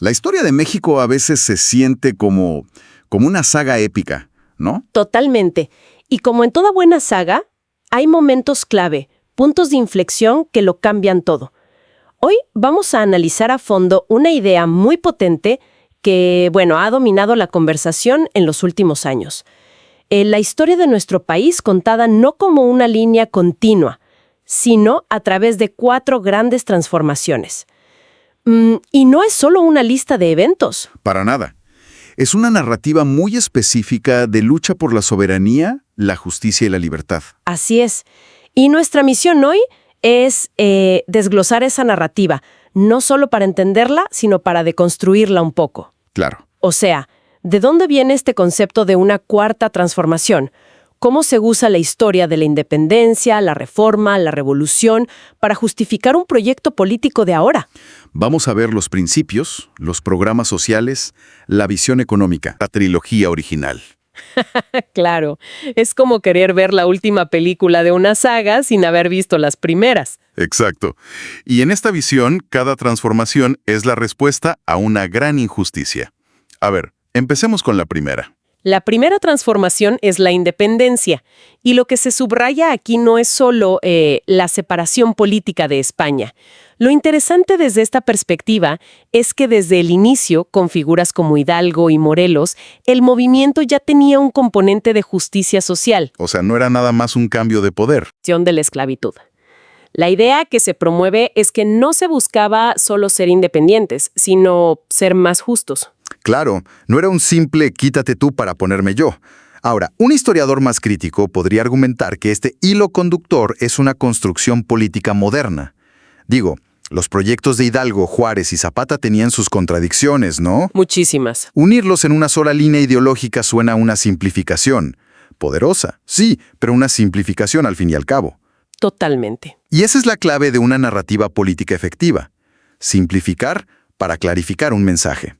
La historia de México a veces se siente como una saga épica, ¿no? Totalmente. Y como en toda buena saga, hay momentos clave, puntos de inflexión que lo cambian todo. Hoy vamos a analizar a fondo una idea muy potente que, ha dominado la conversación en los últimos años. La historia de nuestro país contada no como una línea continua, sino a través de 4 grandes transformaciones. Y no es solo una lista de eventos. Para nada. Es una narrativa muy específica de lucha por la soberanía, la justicia y la libertad. Así es. Y nuestra misión hoy es desglosar esa narrativa, no solo para entenderla, sino para deconstruirla un poco. Claro. O sea, ¿de dónde viene este concepto de una cuarta transformación? ¿Cómo se usa la historia de la independencia, la reforma, la revolución para justificar un proyecto político de ahora? Vamos a ver los principios, los programas sociales, la visión económica, la trilogía original. Claro, es como querer ver la última película de una saga sin haber visto las primeras. Exacto. Y en esta visión, cada transformación es la respuesta a una gran injusticia. A ver, empecemos con la primera. La primera transformación es la independencia, y lo que se subraya aquí no es solo la separación política de España. Lo interesante desde esta perspectiva es que desde el inicio, con figuras como Hidalgo y Morelos, el movimiento ya tenía un componente de justicia social. O sea, no era nada más un cambio de poder. De la esclavitud. La idea que se promueve es que no se buscaba solo ser independientes, sino ser más justos. Claro, no era un simple quítate tú para ponerme yo. Ahora, un historiador más crítico podría argumentar que este hilo conductor es una construcción política moderna. Digo, los proyectos de Hidalgo, Juárez y Zapata tenían sus contradicciones, ¿no? Muchísimas. Unirlos en una sola línea ideológica suena a una simplificación. Poderosa, sí, pero una simplificación al fin y al cabo. Totalmente. Y esa es la clave de una narrativa política efectiva. Simplificar para clarificar un mensaje.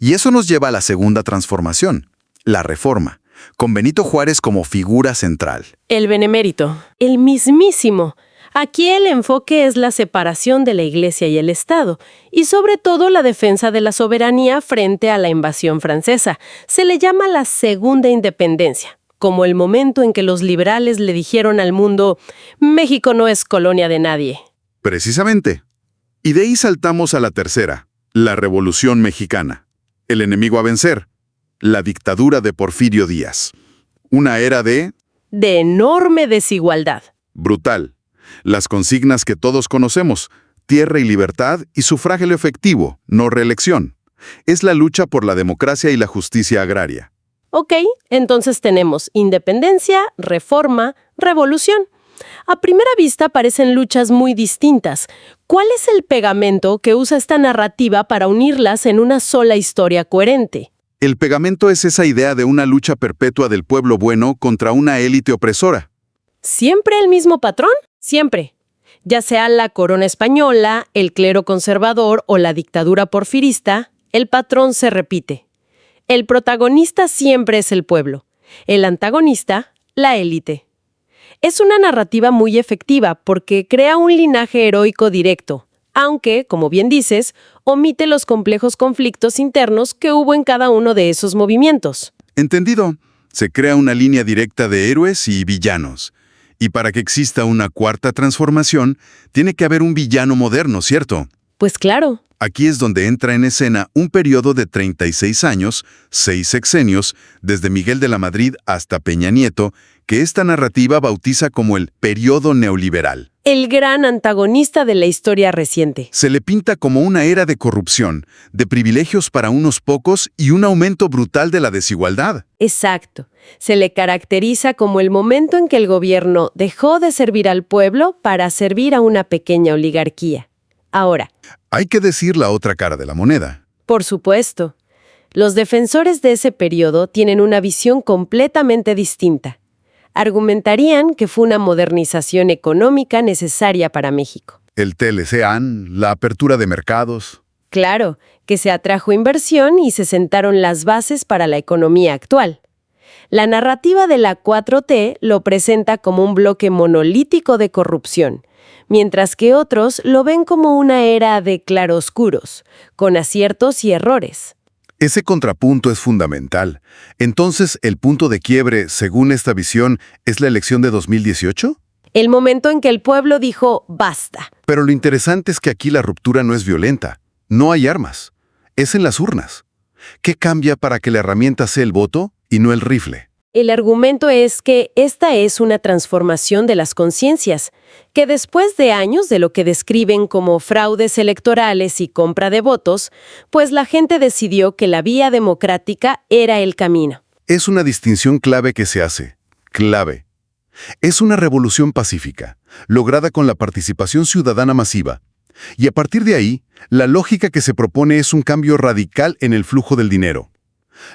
Y eso nos lleva a la segunda transformación, la reforma, con Benito Juárez como figura central. El benemérito, el mismísimo. Aquí el enfoque es la separación de la Iglesia y el Estado, y sobre todo la defensa de la soberanía frente a la invasión francesa. Se le llama la segunda independencia, como el momento en que los liberales le dijeron al mundo, México no es colonia de nadie. Precisamente. Y de ahí saltamos a la tercera, la Revolución Mexicana. El enemigo a vencer, la dictadura de Porfirio Díaz. Una era de enorme desigualdad. Brutal. Las consignas que todos conocemos, tierra y libertad y sufragio efectivo, no reelección. Es la lucha por la democracia y la justicia agraria. Ok, entonces tenemos independencia, reforma, revolución. A primera vista parecen luchas muy distintas. ¿Cuál es el pegamento que usa esta narrativa para unirlas en una sola historia coherente? El pegamento es esa idea de una lucha perpetua del pueblo bueno contra una élite opresora. ¿Siempre el mismo patrón? Siempre. Ya sea la corona española, el clero conservador o la dictadura porfirista, el patrón se repite. El protagonista siempre es el pueblo. El antagonista, la élite. Es una narrativa muy efectiva porque crea un linaje heroico directo, aunque, como bien dices, omite los complejos conflictos internos que hubo en cada uno de esos movimientos. Entendido. Se crea una línea directa de héroes y villanos. Y para que exista una cuarta transformación, tiene que haber un villano moderno, ¿cierto? Pues claro. Aquí es donde entra en escena un periodo de 36 años, 6 sexenios, desde Miguel de la Madrid hasta Peña Nieto, que esta narrativa bautiza como el periodo neoliberal. El gran antagonista de la historia reciente. Se le pinta como una era de corrupción, de privilegios para unos pocos y un aumento brutal de la desigualdad. Exacto. Se le caracteriza como el momento en que el gobierno dejó de servir al pueblo para servir a una pequeña oligarquía. Ahora, hay que decir la otra cara de la moneda. Por supuesto. Los defensores de ese periodo tienen una visión completamente distinta. Argumentarían que fue una modernización económica necesaria para México. El TLC-AN, la apertura de mercados. Claro, que se atrajo inversión y se sentaron las bases para la economía actual. La narrativa de la 4T lo presenta como un bloque monolítico de corrupción, mientras que otros lo ven como una era de claroscuros, con aciertos y errores. Ese contrapunto es fundamental. Entonces, ¿el punto de quiebre, según esta visión, es la elección de 2018? El momento en que el pueblo dijo basta. Pero lo interesante es que aquí la ruptura no es violenta. No hay armas. Es en las urnas. ¿Qué cambia para que la herramienta sea el voto y no el rifle? El argumento es que esta es una transformación de las conciencias, que después de años de lo que describen como fraudes electorales y compra de votos, pues la gente decidió que la vía democrática era el camino. Es una distinción clave que se hace. Clave. Es una revolución pacífica, lograda con la participación ciudadana masiva. Y a partir de ahí, la lógica que se propone es un cambio radical en el flujo del dinero.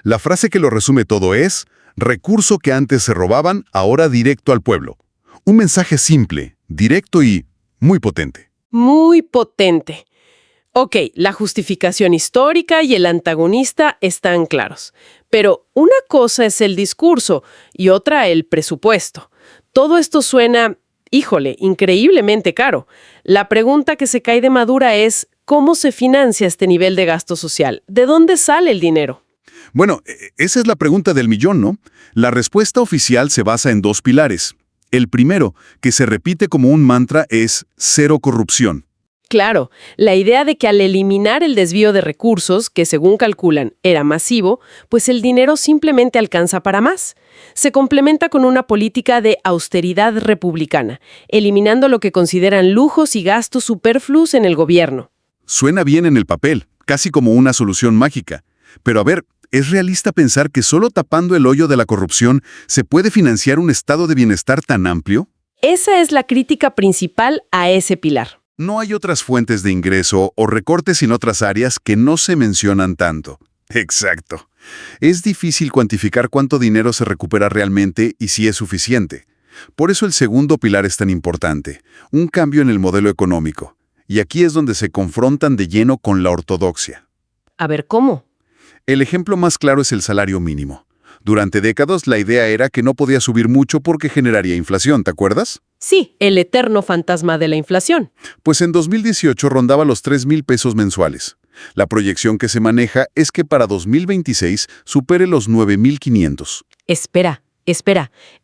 La frase que lo resume todo es: recurso que antes se robaban, ahora directo al pueblo. Un mensaje simple, directo y muy potente. Muy potente. Ok, la justificación histórica y el antagonista están claros. Pero una cosa es el discurso y otra el presupuesto. Todo esto suena, híjole, increíblemente caro. La pregunta que se cae de madura es: ¿cómo se financia este nivel de gasto social? ¿De dónde sale el dinero? Bueno, esa es la pregunta del millón, ¿no? La respuesta oficial se basa en dos pilares. El primero, que se repite como un mantra, es cero corrupción. Claro, la idea de que al eliminar el desvío de recursos, que según calculan era masivo, pues el dinero simplemente alcanza para más. Se complementa con una política de austeridad republicana, eliminando lo que consideran lujos y gastos superfluos en el gobierno. Suena bien en el papel, casi como una solución mágica. Pero a ver, ¿es realista pensar que solo tapando el hoyo de la corrupción se puede financiar un estado de bienestar tan amplio? Esa es la crítica principal a ese pilar. No hay otras fuentes de ingreso o recortes en otras áreas que no se mencionan tanto. Exacto. Es difícil cuantificar cuánto dinero se recupera realmente y si es suficiente. Por eso el segundo pilar es tan importante, un cambio en el modelo económico. Y aquí es donde se confrontan de lleno con la ortodoxia. A ver, ¿cómo? El ejemplo más claro es el salario mínimo. Durante décadas la idea era que no podía subir mucho porque generaría inflación, ¿te acuerdas? Sí, el eterno fantasma de la inflación. Pues en 2018 rondaba los 3,000 pesos mensuales. La proyección que se maneja es que para 2026 supere los 9,500. Espera.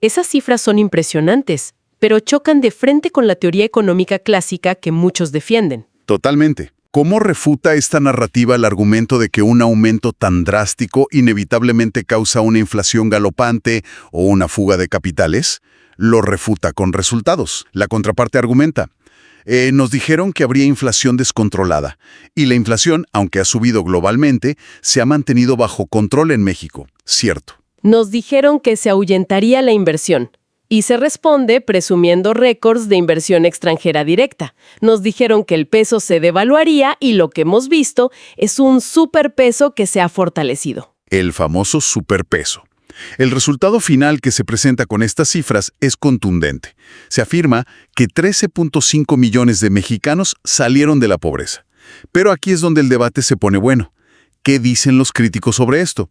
Esas cifras son impresionantes, pero chocan de frente con la teoría económica clásica que muchos defienden. Totalmente. ¿Cómo refuta esta narrativa el argumento de que un aumento tan drástico inevitablemente causa una inflación galopante o una fuga de capitales? Lo refuta con resultados. La contraparte argumenta: nos dijeron que habría inflación descontrolada, y la inflación, aunque ha subido globalmente, se ha mantenido bajo control en México. Cierto. Nos dijeron que se ahuyentaría la inversión. Y se responde presumiendo récords de inversión extranjera directa. Nos dijeron que el peso se devaluaría y lo que hemos visto es un superpeso que se ha fortalecido. El famoso superpeso. El resultado final que se presenta con estas cifras es contundente. Se afirma que 13.5 millones de mexicanos salieron de la pobreza. Pero aquí es donde el debate se pone bueno. ¿Qué dicen los críticos sobre esto?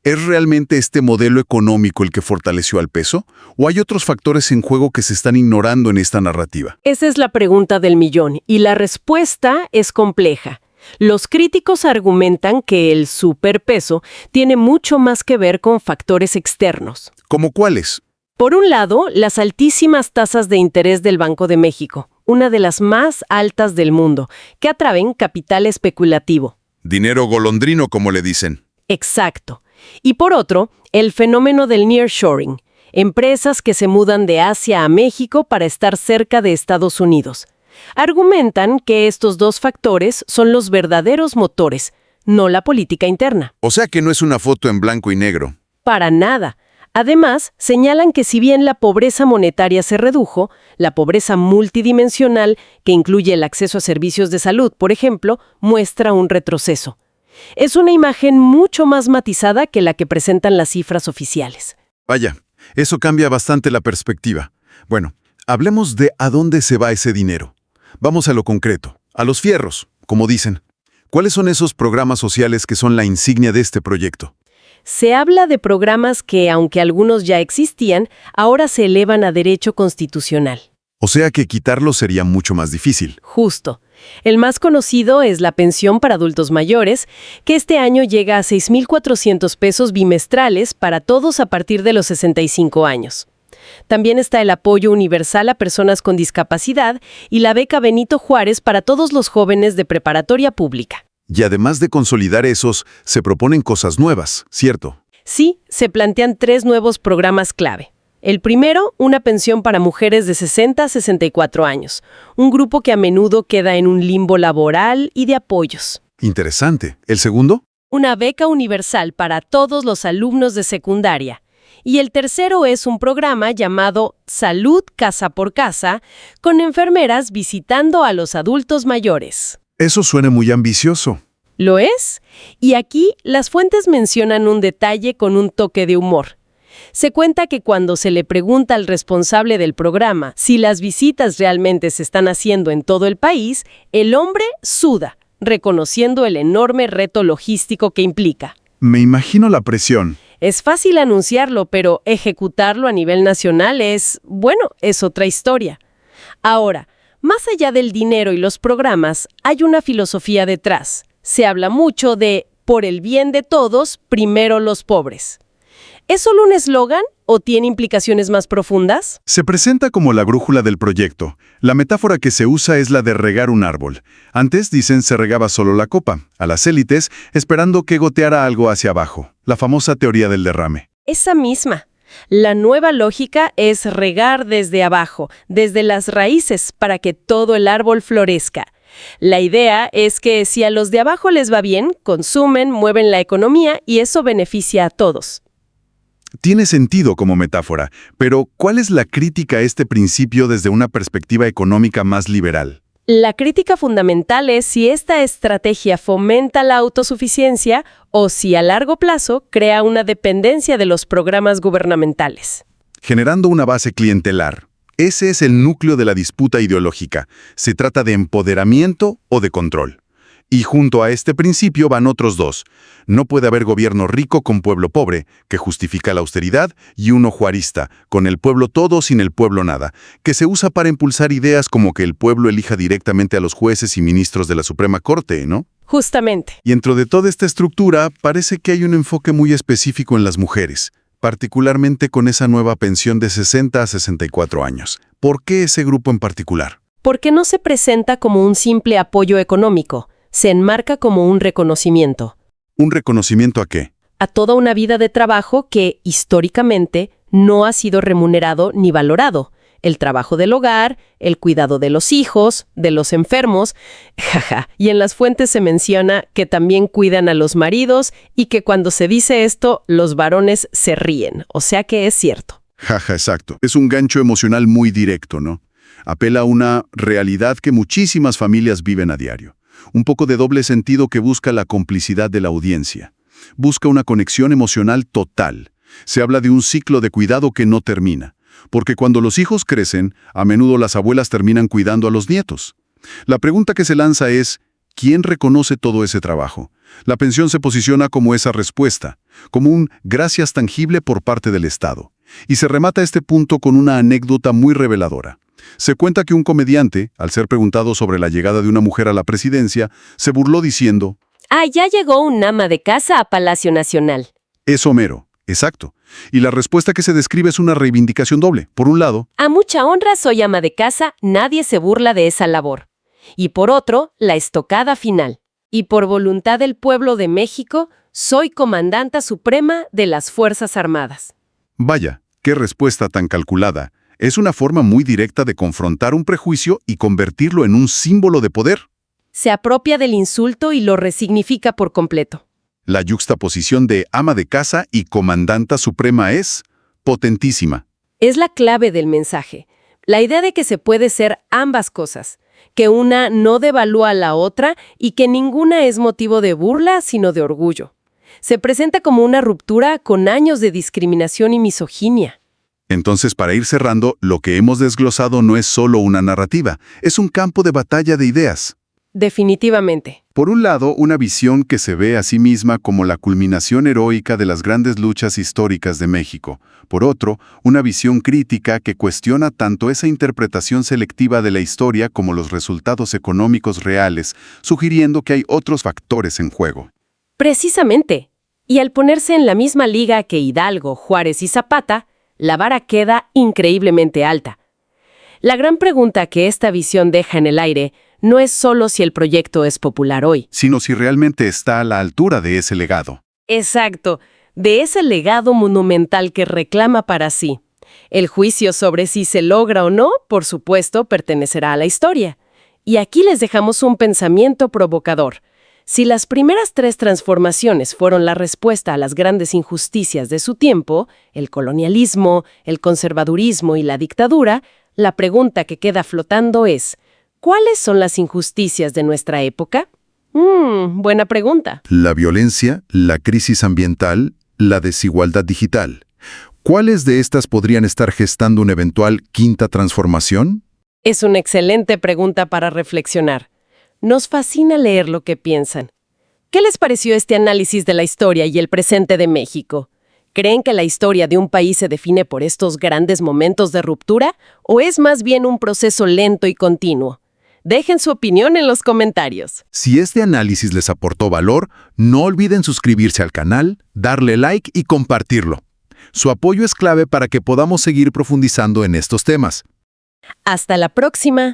¿Es realmente este modelo económico el que fortaleció al peso? ¿O hay otros factores en juego que se están ignorando en esta narrativa? Esa es la pregunta del millón, y la respuesta es compleja. Los críticos argumentan que el superpeso tiene mucho más que ver con factores externos. ¿Cómo cuáles? Por un lado, las altísimas tasas de interés del Banco de México, una de las más altas del mundo, que atraen capital especulativo. Dinero golondrino, como le dicen. Exacto. Y por otro, el fenómeno del nearshoring, empresas que se mudan de Asia a México para estar cerca de Estados Unidos. Argumentan que estos dos factores son los verdaderos motores, no la política interna. O sea que no es una foto en blanco y negro. Para nada. Además, señalan que si bien la pobreza monetaria se redujo, la pobreza multidimensional, que incluye el acceso a servicios de salud, por ejemplo, muestra un retroceso. Es una imagen mucho más matizada que la que presentan las cifras oficiales. Vaya, eso cambia bastante la perspectiva. Bueno, hablemos de a dónde se va ese dinero. Vamos a lo concreto, a los fierros, como dicen. ¿Cuáles son esos programas sociales que son la insignia de este proyecto? Se habla de programas que, aunque algunos ya existían, ahora se elevan a derecho constitucional. O sea que quitarlo sería mucho más difícil. Justo. El más conocido es la pensión para adultos mayores, que este año llega a 6,400 pesos bimestrales para todos a partir de los 65 años. También está el apoyo universal a personas con discapacidad y la beca Benito Juárez para todos los jóvenes de preparatoria pública. Y además de consolidar esos, se proponen cosas nuevas, ¿cierto? Sí, se plantean 3 nuevos programas clave. El primero, una pensión para mujeres de 60 a 64 años, un grupo que a menudo queda en un limbo laboral y de apoyos. Interesante. ¿El segundo? Una beca universal para todos los alumnos de secundaria. Y el tercero es un programa llamado Salud Casa por Casa, con enfermeras visitando a los adultos mayores. Eso suena muy ambicioso. ¿Lo es? Y aquí las fuentes mencionan un detalle con un toque de humor. Se cuenta que cuando se le pregunta al responsable del programa si las visitas realmente se están haciendo en todo el país, el hombre suda, reconociendo el enorme reto logístico que implica. Me imagino la presión. Es fácil anunciarlo, pero ejecutarlo a nivel nacional es otra historia. Ahora, más allá del dinero y los programas, hay una filosofía detrás. Se habla mucho de por el bien de todos, primero los pobres. ¿Es solo un eslogan o tiene implicaciones más profundas? Se presenta como la brújula del proyecto. La metáfora que se usa es la de regar un árbol. Antes, dicen, se regaba solo la copa, a las élites, esperando que goteara algo hacia abajo. La famosa teoría del derrame. Esa misma. La nueva lógica es regar desde abajo, desde las raíces, para que todo el árbol florezca. La idea es que si a los de abajo les va bien, consumen, mueven la economía y eso beneficia a todos. Tiene sentido como metáfora, pero ¿cuál es la crítica a este principio desde una perspectiva económica más liberal? La crítica fundamental es si esta estrategia fomenta la autosuficiencia o si a largo plazo crea una dependencia de los programas gubernamentales. Generando una base clientelar. Ese es el núcleo de la disputa ideológica. Se trata de empoderamiento o de control. Y junto a este principio van otros dos. No puede haber gobierno rico con pueblo pobre, que justifica la austeridad, y uno juarista, con el pueblo todo sin el pueblo nada, que se usa para impulsar ideas como que el pueblo elija directamente a los jueces y ministros de la Suprema Corte, ¿no? Justamente. Y dentro de toda esta estructura, parece que hay un enfoque muy específico en las mujeres, particularmente con esa nueva pensión de 60 a 64 años. ¿Por qué ese grupo en particular? Porque no se presenta como un simple apoyo económico. Se enmarca como un reconocimiento. ¿Un reconocimiento a qué? A toda una vida de trabajo que, históricamente, no ha sido remunerado ni valorado. El trabajo del hogar, el cuidado de los hijos, de los enfermos, y en las fuentes se menciona que también cuidan a los maridos y que cuando se dice esto, los varones se ríen, o sea que es cierto. Exacto. Es un gancho emocional muy directo, ¿no? Apela a una realidad que muchísimas familias viven a diario. Un poco de doble sentido que busca la complicidad de la audiencia. Busca una conexión emocional total. Se habla de un ciclo de cuidado que no termina. Porque cuando los hijos crecen, a menudo las abuelas terminan cuidando a los nietos. La pregunta que se lanza es, ¿quién reconoce todo ese trabajo? La pensión se posiciona como esa respuesta, como un gracias tangible por parte del Estado. Y se remata este punto con una anécdota muy reveladora. Se cuenta que un comediante, al ser preguntado sobre la llegada de una mujer a la presidencia, se burló diciendo: Ya llegó un ama de casa a Palacio Nacional. Es Homero, exacto. Y la respuesta que se describe es una reivindicación doble. Por un lado, A mucha honra soy ama de casa, nadie se burla de esa labor. Y por otro, la estocada final. Y por voluntad del pueblo de México, soy comandanta suprema de las Fuerzas Armadas. vaya, qué respuesta tan calculada. Es una forma muy directa de confrontar un prejuicio y convertirlo en un símbolo de poder. Se apropia del insulto y lo resignifica por completo. La yuxtaposición de ama de casa y comandanta suprema es potentísima. Es la clave del mensaje. La idea de que se puede ser ambas cosas, que una no devalúa a la otra y que ninguna es motivo de burla, sino de orgullo. Se presenta como una ruptura con años de discriminación y misoginia. Entonces, para ir cerrando, lo que hemos desglosado no es solo una narrativa, es un campo de batalla de ideas. Definitivamente. Por un lado, una visión que se ve a sí misma como la culminación heroica de las grandes luchas históricas de México. Por otro, una visión crítica que cuestiona tanto esa interpretación selectiva de la historia como los resultados económicos reales, sugiriendo que hay otros factores en juego. Precisamente. Y al ponerse en la misma liga que Hidalgo, Juárez y Zapata, la vara queda increíblemente alta. La gran pregunta que esta visión deja en el aire no es solo si el proyecto es popular hoy. Sino si realmente está a la altura de ese legado. Exacto, de ese legado monumental que reclama para sí. El juicio sobre si se logra o no, por supuesto, pertenecerá a la historia. Y aquí les dejamos un pensamiento provocador. Si las primeras 3 transformaciones fueron la respuesta a las grandes injusticias de su tiempo, el colonialismo, el conservadurismo y la dictadura, la pregunta que queda flotando es, ¿cuáles son las injusticias de nuestra época? Buena pregunta. La violencia, la crisis ambiental, la desigualdad digital. ¿Cuáles de estas podrían estar gestando una eventual quinta transformación? Es una excelente pregunta para reflexionar. Nos fascina leer lo que piensan. ¿Qué les pareció este análisis de la historia y el presente de México? ¿Creen que la historia de un país se define por estos grandes momentos de ruptura o es más bien un proceso lento y continuo? Dejen su opinión en los comentarios. Si este análisis les aportó valor, no olviden suscribirse al canal, darle like y compartirlo. Su apoyo es clave para que podamos seguir profundizando en estos temas. Hasta la próxima.